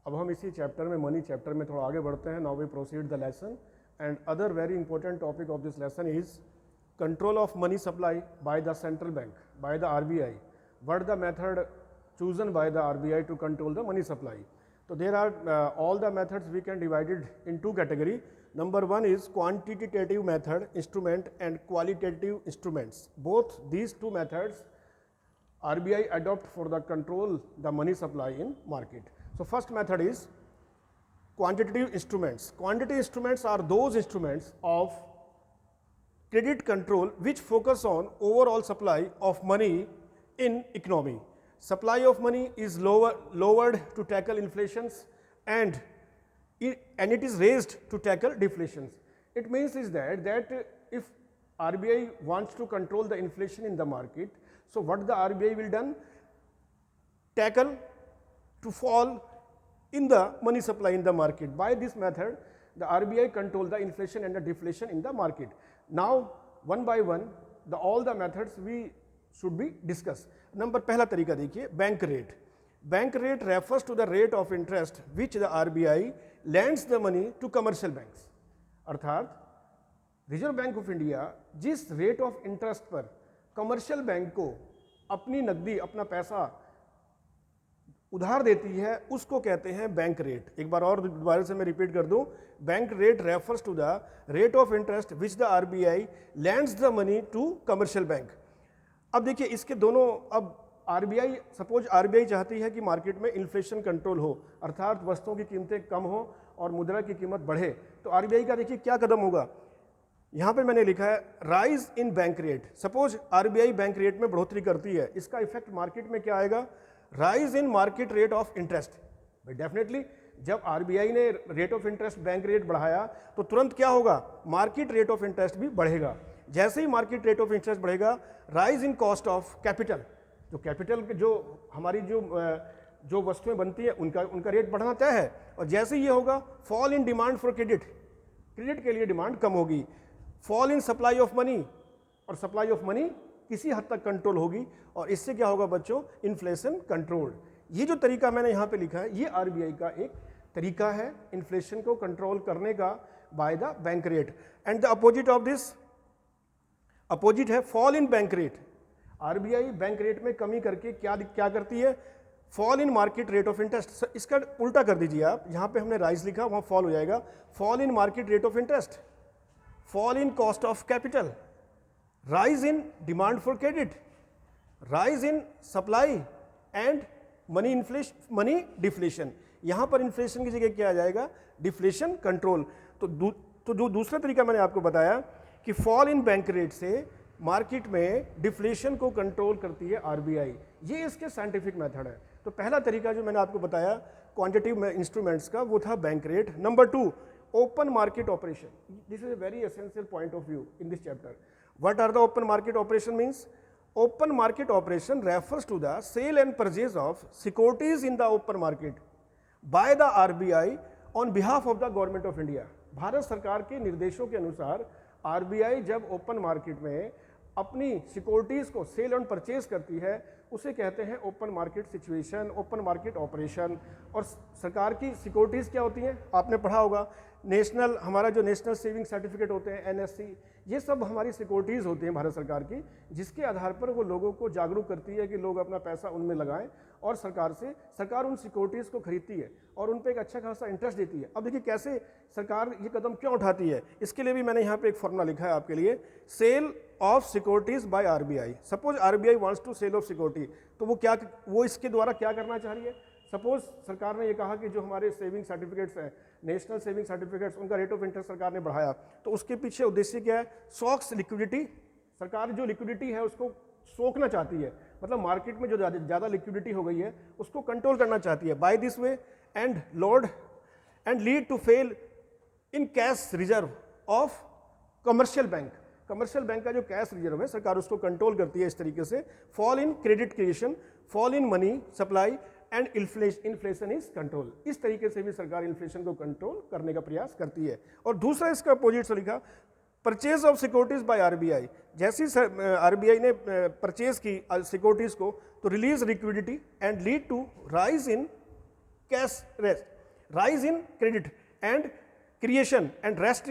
अब हम इसी चैप्टर में, मनी चैप्टर में थोड़ा आगे बढ़ते हैं. Now we proceed the lesson and other very important topic of this lesson is control of money supply by the central bank, by the RBI. What the method chosen by the RBI to control the money supply? So there are all the methods we can divide it in two category. Number one is quantitative method instrument and qualitative instruments. Both these two methods RBI adopt for the control the money supply in market. So first method is quantitative instruments. Quantitative instruments are those instruments of credit control which focus on overall supply of money in economy. Supply of money is lowered to tackle inflations and it is raised to tackle deflations. It means is that if RBI wants to control the inflation in the market, so what the RBI will done? Tackle to fall in the money supply in the market. By this method, the RBI control the inflation and the deflation in the market. Now one by one all the methods we should be discussed. Number पहला तरीका देखिए, bank rate. Bank rate refers to the rate of interest which the RBI lends the money to commercial banks. अर्थात reserve bank of India जिस rate of interest पर commercial bank को अपनी नकदी, अपना पैसा उधार देती है, उसको कहते हैं बैंक रेट. एक बार और दोबारा से मैं रिपीट कर दूं, bank rate refers to the rate of interest which the RBI lends the money to commercial bank. अब देखिए इसके दोनों, अब आरबीआई, सपोज आरबीआई चाहती है कि मार्केट में इन्फ्लेशन कंट्रोल हो, अर्थात वस्तुओं की कीमतें कम हो और मुद्रा की कीमत बढ़े, तो आरबीआई का देखिए क्या कदम होगा. यहाँ पे मैंने लिखा है rise in bank rate. Suppose RBI bank rate में बढ़ोतरी करती है, इसका इफेक्ट मार्केट में क्या आएगा? Rise in market rate of interest. भाई डेफिनेटली जब आरबीआई ने rate of interest, bank rate बढ़ाया, तो तुरंत क्या होगा? मार्केट रेट ऑफ इंटरेस्ट भी बढ़ेगा. जैसे ही मार्केट रेट ऑफ इंटरेस्ट बढ़ेगा, rise in cost of capital, जो कैपिटल जो हमारी जो वस्तुएं बनती हैं उनका रेट बढ़ना तय है. और जैसे ही ये होगा, fall in demand for credit, credit के लिए डिमांड कम होगी. Fall in supply of money, और सप्लाई ऑफ मनी किसी हद तक कंट्रोल होगी, और इससे क्या होगा बच्चों? Inflation control. ये जो तरीका मैंने यहाँ पे लिखा है, ये आरबीआई का एक तरीका है इन्फ्लेशन को कंट्रोल करने का by the bank rate. And the opposite of this, opposite है fall in bank rate. RBI bank rate में कमी करके क्या करती है? Fall in market rate of interest. इसका उल्टा कर दीजिए आप, यहाँ पे हमने राइज लिखा, वहाँ फॉल हो जाएगा. Fall in market rate of interest, fall in cost of capital, rise in demand for credit, rise in supply and money deflation. यहाँ पर इन्फ्लेशन की जगह क्या आ जाएगा? Deflation control. तो जो दूसरा तरीका मैंने आपको बताया कि फॉल इन बैंक रेट से मार्केट में डिफ्लेशन को कंट्रोल करती है आरबीआई, ये इसके साइंटिफिक मेथड है. तो पहला तरीका जो मैंने आपको बताया क्वांटिटेटिव इंस्ट्रूमेंट्स का, वो था bank rate. Number 2, open market operation. This is a very essential point of view in this chapter. What are the open market operation means? Open market operation refers to the sale and purchase of securities in the open market by the RBI on behalf of the government of India. Bharat सरकार के निर्देशों के अनुसार RBI जब open market में अपनी securities को cell and purchase करती है, उसे कहते हैं open market situation, open market operation. और सरकार की सिक्योरिटीज क्या होती हैं? आपने पढ़ा होगा, नेशनल, हमारा जो नेशनल सेविंग सर्टिफिकेट होते हैं, एनएससी, ये सब हमारी सिक्योरिटीज़ होती हैं भारत सरकार की, जिसके आधार पर वो लोगों को जागरूक करती है कि लोग अपना पैसा उनमें लगाएं, और सरकार उन सिक्योरिटीज़ को खरीदती है और उन पर एक अच्छा खासा इंटरेस्ट देती है. अब देखिए कैसे सरकार ये कदम क्यों उठाती है, इसके लिए भी मैंने यहाँ पे एक फॉर्मूला लिखा है आपके लिए. Sale of securities by RBI. Suppose RBI wants to sell of security, तो वो इसके द्वारा क्या करना चाह रही है? सपोज सरकार ने ये कहा कि जो हमारे सेविंग सर्टिफिकेट्स हैं, नेशनल सेविंग सर्टिफिकेट्स, उनका रेट ऑफ इंटरेस्ट सरकार ने बढ़ाया, तो उसके पीछे उद्देश्य क्या है? Socks liquidity. सरकार जो लिक्विडिटी है उसको सोखना चाहती है, मतलब मार्केट में जो ज़्यादा लिक्विडिटी हो गई है उसको कंट्रोल करना चाहती है. By this way and lead to fall in cash reserve of commercial bank. Commercial bank का जो कैश रिजर्व है, सरकार उसको कंट्रोल करती है इस तरीके से. Fall in credit creation, fall in money supply and inflation is control. इस तरीके से भी सरकार इन्फ्लेशन को कंट्रोल करने का प्रयास करती है. और दूसरा इसका अपोजिट से लिखा, purchase of securities by RBI. जैसी आरबीआई ने परचेज की सिक्योरिटीज को, तो release liquidity and lead to rise in cash rest. rise in credit and creation and rest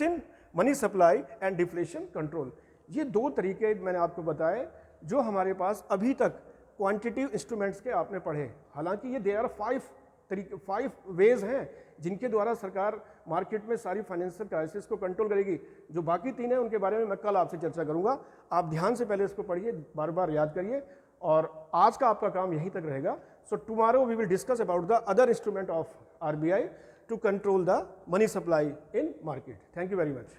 in money supply and deflation control। ये दो तरीके मैंने आपको बताए जो हमारे पास अभी तक क्वांटिटिव इंस्ट्रूमेंट्स के आपने पढ़े। हालांकि ये देयर आर 5 वेज हैं जिनके द्वारा सरकार मार्केट में सारी फाइनेंशियल क्राइसिस को कंट्रोल करेगी। जो बाकी 3 हैं उनके बारे में मैं कल आपसे चर्चा करूंगा। आप ध्यान से पहले इसको पढ़िए, बार बार याद करिए, और आज का आपका काम यहीं तक रहेगा। So tomorrow we will discuss about the other instrument of RBI to control the money supply in market. Thank you very much.